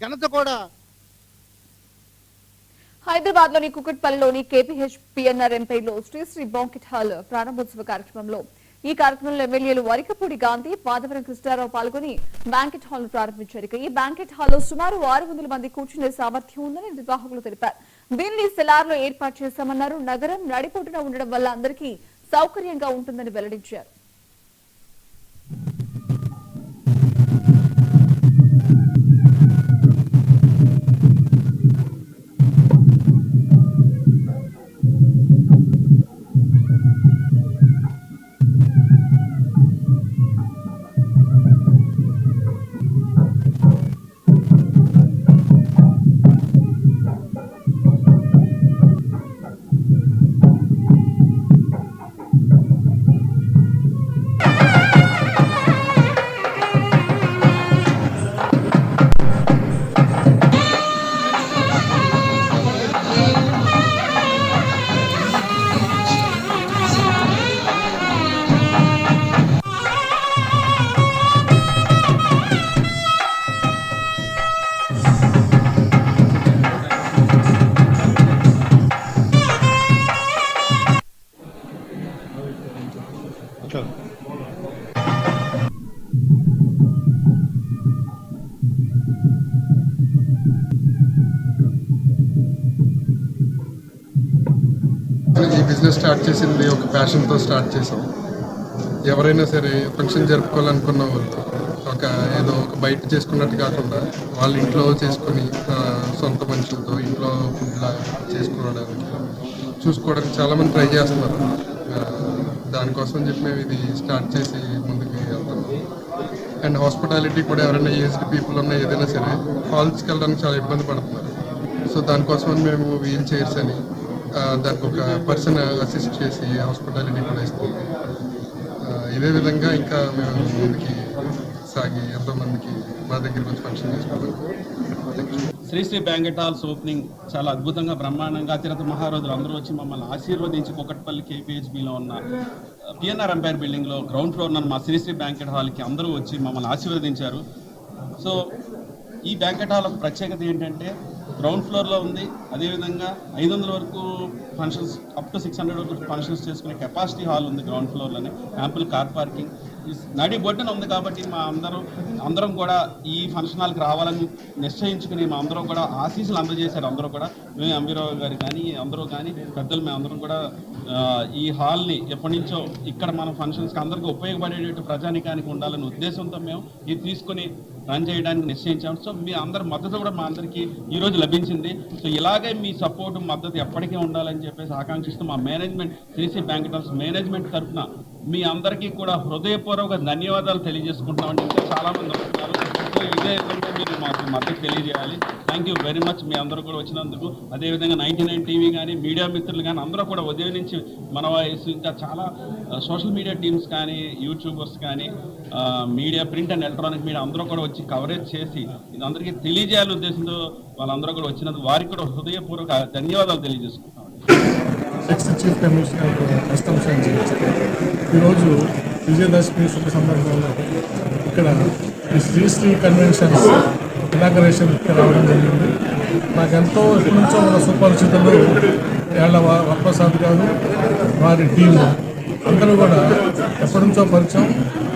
ఘనత కూడా హైదరాబాద్ లోని కుకట్పల్లిలోని కేపీహెచ్ పిఎన్ఆర్ ఎంపీలో శ్రీ బాంకెట్ హాల్ ప్రారంభోత్సవ కార్యక్రమంలో ఈ కార్యక్రమంలో ఎమ్మెల్యేలు వరికపూడి గాంధీ, మాధవరం కృష్ణారావు పాల్గొని బ్యాంకెట్ హాల్ ను ప్రారంభించారు. ఈ బ్యాంకెట్ హాల్లో సుమారు 600 మంది కూర్చునే సామర్థ్యం ఉందని నిర్వాహకులు తెలిపారు. దీన్ని సెలార్ లో ఏర్పాటు చేశామన్నారు. నగరం నడిపోటున ఉండడం వల్ల అందరికీ సౌకర్యంగా ఉంటుందని వెల్లడించారు. ఈ బిజినెస్ స్టార్ట్ చేసింది ఒక ప్యాషన్తో స్టార్ట్ చేసాం. ఎవరైనా సరే ఫంక్షన్ జరుపుకోవాలనుకున్న వాళ్ళు ఏదో ఒక బయట చేసుకున్నట్టు కాకుండా వాళ్ళ ఇంట్లో చేసుకొని సొంత మనుషులతో ఇంట్లో ఫుడ్లా చూసుకోవడానికి చాలామంది ట్రై చేస్తున్నారు. దానికోసం చెప్పి మేము ఇది స్టార్ట్ చేసి ముందుకు వెళ్తున్నాం. అండ్ హాస్పిటాలిటీ కూడా ఎవరైనా ఏజ్డ్ పీపుల్ ఉన్నా ఏదైనా సరే హాల్స్కి వెళ్ళడానికి చాలా ఇబ్బంది పడుతున్నారు. సో దానికోసం మేము వీల్ చైర్స్ అని దానికి ఒక పర్సన్ అసిస్ట్ చేసి హాస్పిటాలిటీ కూడా ఇస్తుంది. ఇదే విధంగా ఇంకా మేము ముందుకి సాగి ఎంతోమందికి మా దగ్గరికి వచ్చి ఫంక్షన్ చేసుకుంటాం. శ్రీ బ్యాంకెట్ హాల్స్ ఓపెనింగ్ చాలా అద్భుతంగా బ్రహ్మాండంగా అతిరథ మహారాజులు అందరూ వచ్చి మమ్మల్ని ఆశీర్వదించి కుకట్పల్లి కేపీహెచ్బిలో ఉన్న పిఎన్ఆర్ ఎంపైర్ బిల్డింగ్లో గ్రౌండ్ ఫ్లోర్ ఉన్న మా శ్రీ బ్యాంకెట్ హాల్కి అందరూ వచ్చి మమ్మల్ని ఆశీర్వదించారు. సో ఈ బ్యాంకెట్ హాల్ ప్రత్యేకత ఏంటంటే గ్రౌండ్ ఫ్లోర్లో ఉంది. అదేవిధంగా 500 వరకు ఫంక్షన్స్, అప్ టు 600 వరకు ఫంక్షన్స్ చేసుకునే కెపాసిటీ హాల్ ఉంది గ్రౌండ్ ఫ్లోర్లోనే. యాంపుల్ కార్ పార్కింగ్ నడి బొడ్డున ఉంది కాబట్టి మా అందరం కూడా ఈ ఫంక్షన్ హాల్కి రావాలని నిశ్చయించుకుని మా అందరం కూడా ఆశీస్సులు అందజేశారు. అందరూ కూడా మేము అంబీరావు గారు కానీ అందరూ కానీ పెద్దలు మేము అందరం కూడా ఈ హాల్ని ఎప్పటి నుంచో ఇక్కడ మన ఫంక్షన్స్కి అందరికీ ఉపయోగపడేటట్టు ప్రజానికానికి ఉండాలనే ఉద్దేశంతో మేము ఇది తీసుకొని రన్ చేయడానికి నిశ్చయించాము. సో మీ అందరి మద్దతు కూడా మా అందరికీ ఈరోజు లభించింది. సో ఇలాగే మీ సపోర్టు మద్దతు ఎప్పటికీ ఉండాలని చెప్పేసి ఆకాంక్షిస్తూ మా management Sri banquet halls management తరఫున మీ అందరికీ కూడా హృదయపూర్వక ధన్యవాదాలు తెలియజేసుకుంటున్నామండి. ఇంకా చాలామంది వస్తున్నారు. సో ఇదే విధంగా మీరు మాకు మద్దతు తెలియజేయాలి. థ్యాంక్ యూ వెరీ మచ్ మీ అందరూ కూడా వచ్చినందుకు. అదేవిధంగా 99 టీవీ కానీ మీడియా మిత్రులు కానీ అందరూ కూడా ఉదయం నుంచి మన వయసు ఇంకా చాలా సోషల్ మీడియా టీమ్స్ కానీ యూట్యూబర్స్ కానీ media print and electronic media అందరూ కూడా వచ్చి కవరేజ్ చేసి ఇది అందరికీ తెలియజేయాలనే ఉద్దేశంతో వాళ్ళందరూ కూడా వచ్చినందుకు వారికి కూడా హృదయపూర్వక ధన్యవాదాలు తెలియజేసుకుంటాం. Next chief commissioner customs and ఈరోజు విజయదశమి శుభ సందర్భంలో ఇక్కడ శ్రీ కన్వెన్షన్స్ ఇనాగరేషన్ రావడం జరిగింది. నాకెంతో ఎప్పటి నుంచో మన సుపరిచితులు ఏళ్ల వరప్రసాద్ గారు వారి టీము అందరూ కూడా ఎప్పటి నుంచో పరిచయం.